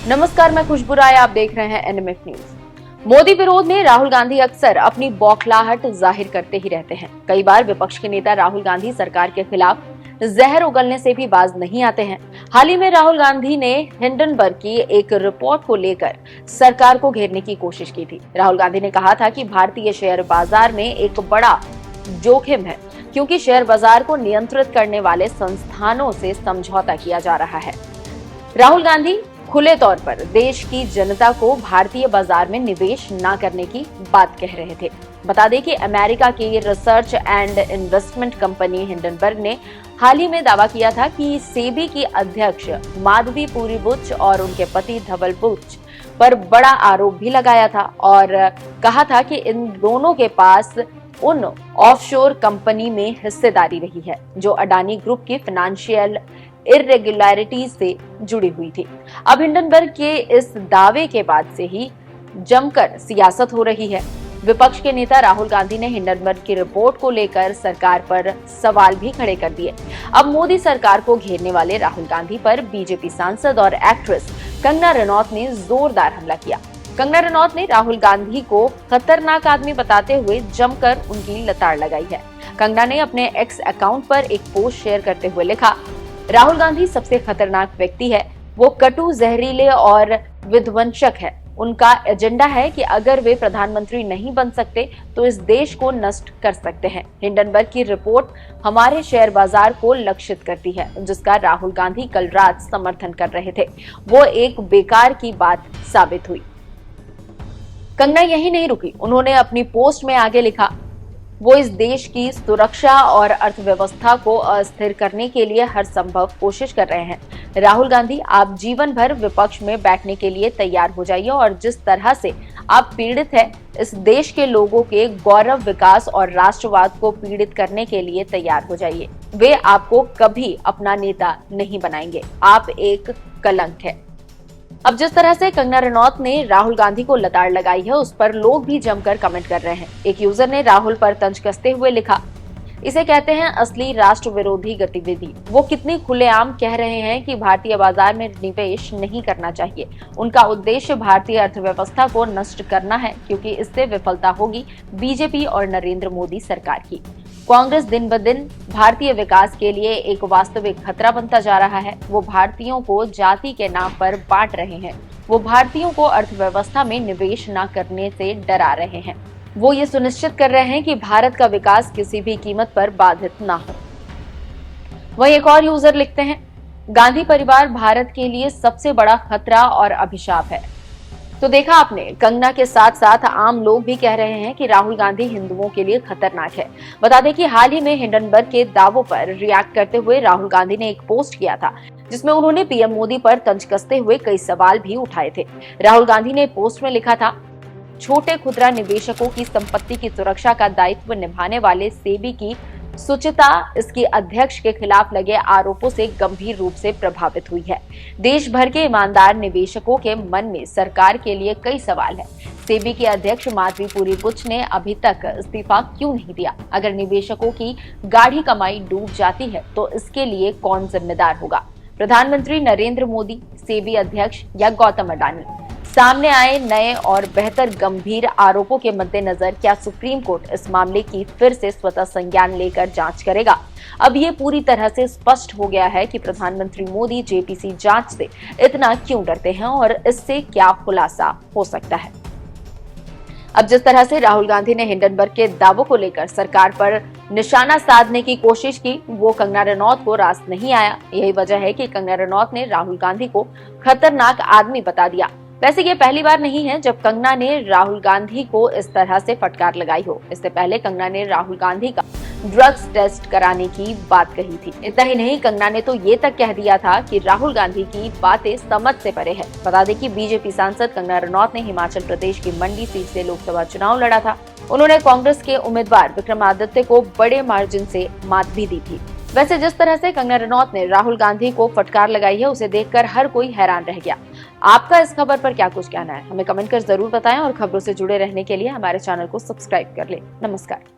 नमस्कार, मैं खुशबू राय, आप देख रहे हैं एनएमएफ न्यूज। मोदी विरोध में राहुल गांधी अक्सर अपनी बौखलाहट जाहिर करते ही रहते हैं। कई बार विपक्ष के नेता राहुल गांधी सरकार के खिलाफ जहर उगलने से भी बाज नहीं आते हैं। हाल ही में राहुल गांधी ने हिंडनबर्ग की एक रिपोर्ट को लेकर सरकार को घेरने की कोशिश की थी। राहुल गांधी ने कहा था कि भारतीय शेयर बाजार में एक बड़ा जोखिम है, क्योंकि शेयर बाजार को नियंत्रित करने वाले संस्थानों से समझौता किया जा रहा है। राहुल गांधी खुले तौर पर देश की जनता को भारतीय बाजार में निवेश न करने की बात कह रहे थे। बता दें कि अमेरिका की research and investment company Hindenburg ने हाल ही में दावा किया था कि सेबी की अध्यक्ष माधवी पुरी बुच और उनके पति धवल बुच पर बड़ा आरोप भी लगाया था और कहा था कि इन दोनों के पास उन ऑफशोर कंपनी में हिस्सेदारी रही है जो अडानी ग्रुप की फाइनेंशियल इर्रेगुलरिटीज से जुड़ी हुई थी। अब हिंडनबर्ग के इस दावे के बाद से ही जमकर सियासत हो रही है। विपक्ष के नेता राहुल गांधी ने हिंडनबर्ग की रिपोर्ट को लेकर सरकार पर सवाल भी खड़े कर दिए। अब मोदी सरकार को घेरने वाले राहुल गांधी पर बीजेपी सांसद और एक्ट्रेस कंगना रनौत ने जोरदार हमला किया। कंगना रनौत ने राहुल गांधी को खतरनाक आदमी बताते हुए जमकर उनकी लताड़ लगाई है। कंगना ने अपने एक्स अकाउंट पर एक पोस्ट शेयर करते हुए लिखा, राहुल गांधी सबसे खतरनाक व्यक्ति है। वो कटु, जहरीले और विध्वंसक है। उनका एजेंडा है कि अगर वे प्रधानमंत्री नहीं बन सकते तो इस देश को नष्ट कर सकते हैं। हिंडनबर्ग की रिपोर्ट हमारे शेयर बाजार को लक्षित करती है, जिसका राहुल गांधी कल रात समर्थन कर रहे थे। वो एक बेकार की बात साबित हुई। कंगना यही नहीं रुकी, उन्होंने अपनी पोस्ट में आगे लिखा, वो इस देश की सुरक्षा और अर्थव्यवस्था को अस्थिर करने के लिए हर संभव कोशिश कर रहे हैं। राहुल गांधी, आप जीवन भर विपक्ष में बैठने के लिए तैयार हो जाइए और जिस तरह से आप पीड़ित हैं, इस देश के लोगों के गौरव, विकास और राष्ट्रवाद को पीड़ित करने के लिए तैयार हो जाइए। वे आपको कभी अपना नेता नहीं बनाएंगे। आप एक कलंक है। अब जिस तरह से कंगना रनौत ने राहुल गांधी को लताड़ लगाई है, उस पर लोग भी जमकर कमेंट कर रहे हैं। एक यूजर ने राहुल पर तंज कसते हुए लिखा, इसे कहते हैं असली राष्ट्र विरोधी गतिविधि। वो कितनी खुलेआम कह रहे हैं कि भारतीय बाजार में निवेश नहीं करना चाहिए। उनका उद्देश्य भारतीय अर्थव्यवस्था को नष्ट करना है, क्योंकि इससे विफलता होगी बीजेपी और नरेंद्र मोदी सरकार की। कांग्रेस दिन ब दिन भारतीय विकास के लिए एक वास्तविक खतरा बनता जा रहा है। वो भारतीयों को जाति के नाम पर बांट रहे हैं। वो भारतीयों को अर्थव्यवस्था में निवेश न करने से डरा रहे हैं। वो ये सुनिश्चित कर रहे हैं कि भारत का विकास किसी भी कीमत पर बाधित न हो। वहीं एक और यूजर लिखते हैं, गांधी परिवार भारत के लिए सबसे बड़ा खतरा और अभिशाप है। तो देखा आपने, कंगना के साथ साथ आम लोग भी कह रहे हैं कि राहुल गांधी हिंदुओं के लिए खतरनाक है। बता दें कि हाल ही में हिंडनबर्ग के दावों पर रिएक्ट करते हुए राहुल गांधी ने एक पोस्ट किया था, जिसमें उन्होंने पीएम मोदी पर तंज कसते हुए कई सवाल भी उठाए थे। राहुल गांधी ने पोस्ट में लिखा था, छोटे खुदरा निवेशकों की संपत्ति की सुरक्षा का दायित्व निभाने वाले सेबी की सुचिता इसकी अध्यक्ष के खिलाफ लगे आरोपों से गंभीर रूप से प्रभावित हुई है। देश भर के ईमानदार निवेशकों के मन में सरकार के लिए कई सवाल है। सेबी की अध्यक्ष माधवी पुरी बुच ने अभी तक इस्तीफा क्यों नहीं दिया? अगर निवेशकों की गाढ़ी कमाई डूब जाती है तो इसके लिए कौन जिम्मेदार होगा? प्रधानमंत्री नरेंद्र मोदी, सेबी अध्यक्ष या गौतम अडानी? सामने आए नए और बेहतर गंभीर आरोपों के मद्देनजर क्या सुप्रीम कोर्ट इस मामले की फिर से स्वतः संज्ञान लेकर जांच करेगा? अब ये पूरी तरह से स्पष्ट हो गया है कि प्रधानमंत्री मोदी जेपीसी जांच से इतना क्यों डरते हैं और इससे क्या खुलासा हो सकता है। अब जिस तरह से राहुल गांधी ने हिंडनबर्ग के दावों को लेकर सरकार पर निशाना साधने की कोशिश की, वो कंगना रनौत को रास नहीं आया। यही वजह है कि कंगना रनौत ने राहुल गांधी को खतरनाक आदमी बता दिया। वैसे ये पहली बार नहीं है जब कंगना ने राहुल गांधी को इस तरह से फटकार लगाई हो। इससे पहले कंगना ने राहुल गांधी का ड्रग्स टेस्ट कराने की बात कही थी। इतना ही नहीं, कंगना ने तो ये तक कह दिया था कि राहुल गांधी की बातें समझ से परे है। बता दें कि बीजेपी सांसद कंगना रनौत ने हिमाचल प्रदेश की मंडी सीट से लोकसभा चुनाव लड़ा था। उन्होंने कांग्रेस के उम्मीदवार विक्रमादित्य को बड़े मार्जिन से मात भी दी थी। वैसे जिस तरह से कंगना रनौत ने राहुल गांधी को फटकार लगाई है, उसे देखकर हर कोई हैरान रह गया। आपका इस खबर पर क्या कुछ कहना है, हमें कमेंट कर जरूर बताएं और खबरों से जुड़े रहने के लिए हमारे चैनल को सब्सक्राइब कर लें। नमस्कार।